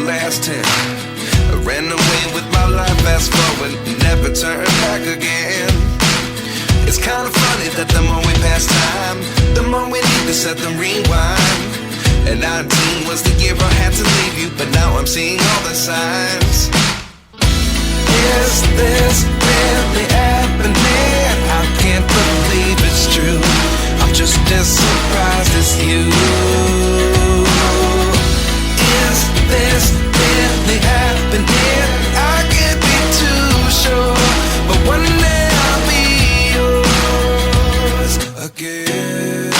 last 10. I ran away with my life, fast forward, never turn back again. It's kind of funny that the more we pass time, the more we need to set them rewind. And 19 was the year I had to leave you, but now I'm seeing all the signs. Is this really happening? I can't believe it's true. I'm just as surprised as you. Is this really happening? I can't be too sure, but one day I'll be yours again.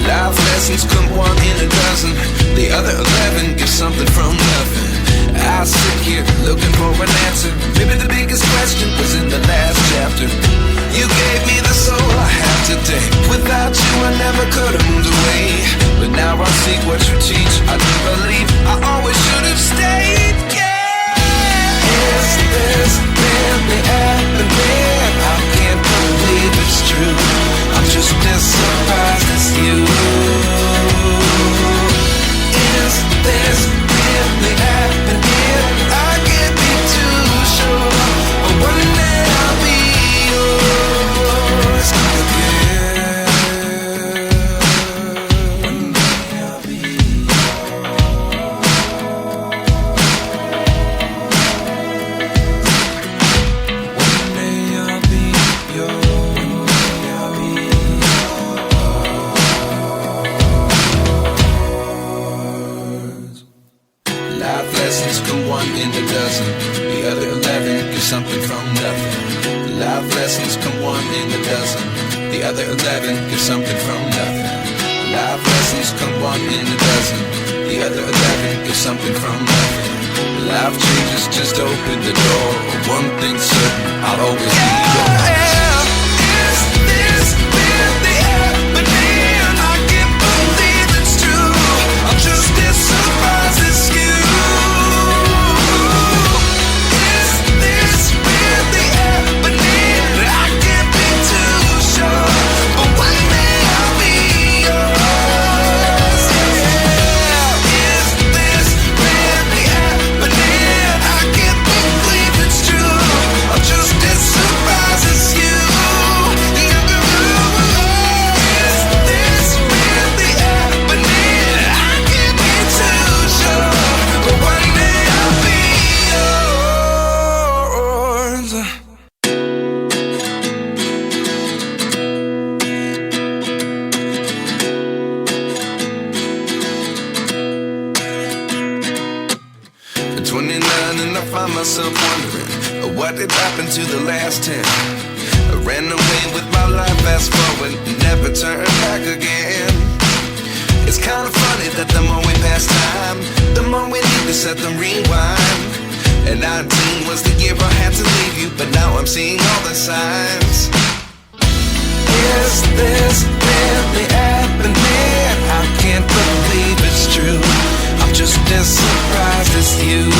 Life lessons come one in a dozen. The other 11 give something from nothing. I sit here looking for an answer. Maybe the biggest question was in the last chapter. You gave me the soul I have today. Without you I never could have moved away. But now I see what you teach. I do believe I always should have stayed. Yeah. Is this really happening? I can't believe it's true. I'm just as surprised as you. Is this really happening? I can't be too sure, but one day I'll be yours again. One day I'll be yours. One day I'll be yours. Life lessons come one in a dozen. The other 11 give something from nothing. Life lessons come one in a dozen. The other 11 give something from nothing. Life lessons come one in a dozen. The other 11 give something from nothing. Life changes just open the door. One thing's certain, I'll always be yours. Is this really happening? I can't believe it's true. I'm just as surprised as you. Is this really happening? I can't be too sure, but one day I'll be yours. Yeah. Is this really happening? I can't believe it's true. I'm just as surprised as you. Is this really happening? I can't be too sure, but one day I'll be yours. At 29 and I find myself wondering what did happen to the last 10. I ran away with my life, fast forward, never turn back again. It's kind of funny that the more we pass time, the more we need to set them rewind. And 19 was the year I had to leave you, but now I'm seeing all the signs. Is this really happening? I can't believe it's true. I'm just as surprised as you.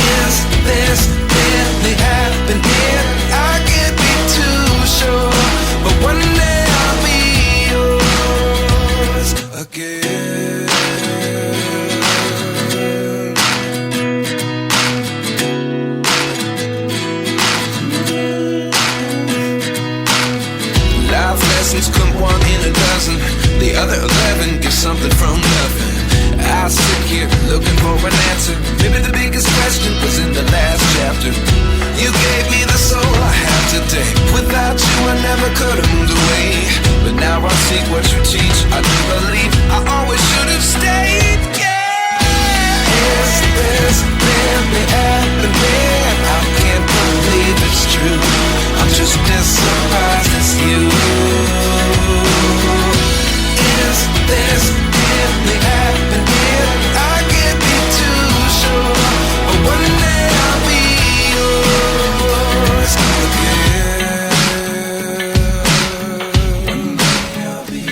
Is this really happening? I can't be too sure, but one day I'll be yours again. Life lessons come one in a dozen. The other 11 give something from nothing. I sit here looking for an answer. Maybe the biggest question was in the last chapter. You gave me the soul I have today. Without you I never could have moved away. But now I see what you teach. I do believe I always should have stayed. Yeah. Is this really happening? I can't believe it's true. I'm just as surprised as you. Is this really happening? I can't be too sure, but one day I'll be yours again. One day I'll be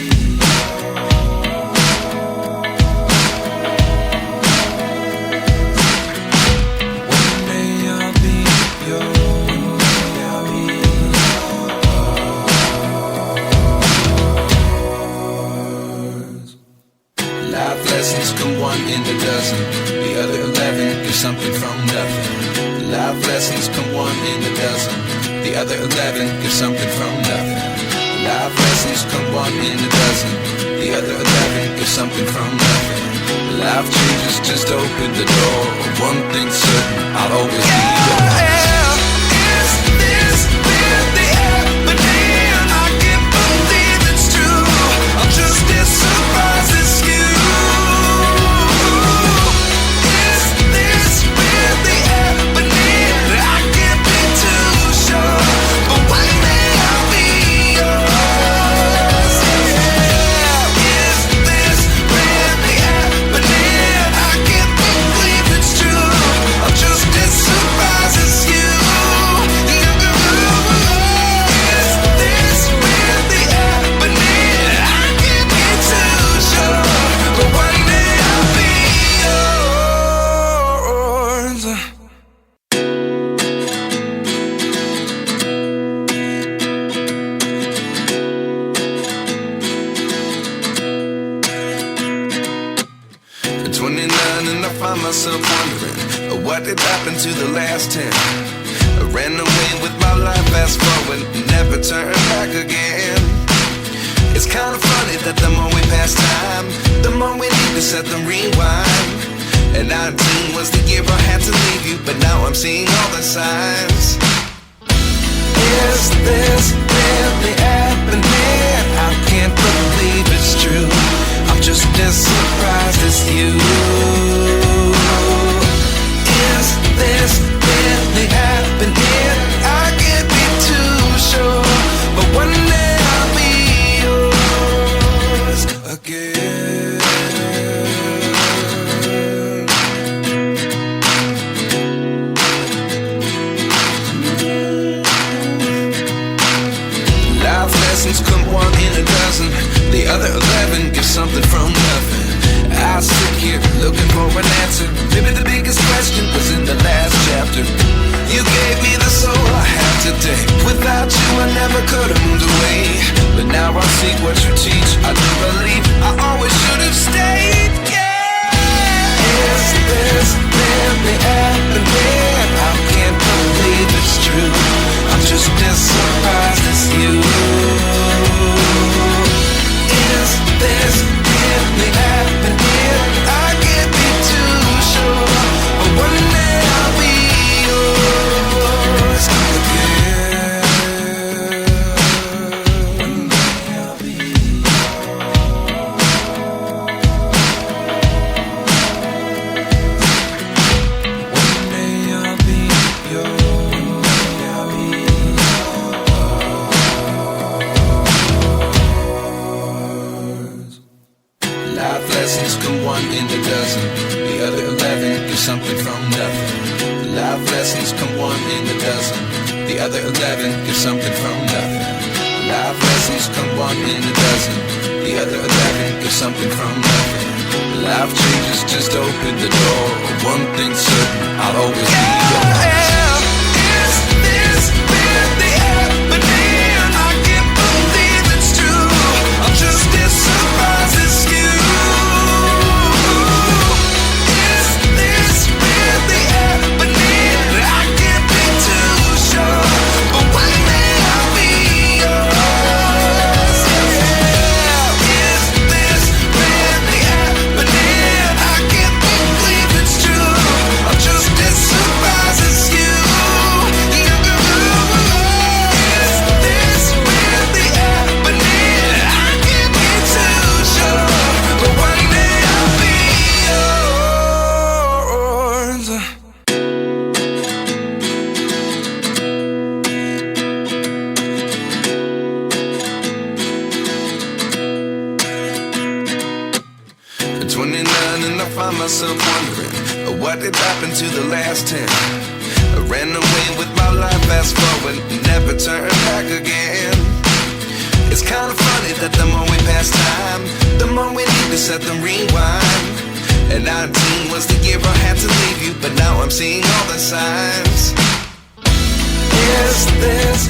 yours. come one in a dozen. The other 11 give something from nothing. Life lessons come one in a dozen. The other 11 give something from nothing. Life changes just open the door. One thing's certain, I'll always be yours. Is this really happening? I can't believe it's true. I'm just as surprised as you. Is this really happening? I can't be too sure, but one day I'll be yours. Is this really happening? I can't believe it's true. I'm just as surprised as you. Is this really happening? I can't be too sure, but one day I'll be yours. At 29 and I find myself wondering, what did happen to the last 10? I ran away with my life, fast forward, never turn back again. It's kind of funny that the more we pass time, the more we need to set the rewind. And 19 was the year I had to leave you, but now I'm seeing all the signs. Is this really happening? I can't believe it's true. I'm just as surprised as you. Is this really happening? I can't be too sure, but one day I'll be yours again. Life lessons come one in a dozen. The other 11 give something from nothing. I sit here looking for an answer. Maybe the biggest question was in the last chapter. You gave me the soul I have today. Without you I never could have moved away. But now I see what you teach. I do believe I always should have stayed. Yeah. Is this really happening? I can't believe it's true. I'm just as surprised as you. Is this really happening? I can't be too sure, but one day I'll be yours again. One day I'll be yours. One day I'll be yours. One day I'll be yours. Life lessons come one in a dozen. The other 11 give something from nothing. Life lessons come one in a dozen. The other 11 give something from nothing. Life lessons come one in a dozen. The other 11 give something from nothing. Life changes just open the door. One thing's certain, I'll always be yours. Is this really happening? I can't believe it's true. I'm just as surprised as you. Is this really happening? I can't be too sure, but one day I'll be yours. Is this really happening? I can't believe it's true. I'm just as surprised as you. Is this really happening? I can't be too sure, but one day I'll be yours. At 29 and I find myself wondering, what did happen to the last 10? I ran away with my life, fast forward, never turn back again. It's kind of funny that the more we pass time, the more we need to set the rewind. And 19 was the year I had to leave you, but now I'm seeing all the signs. Is this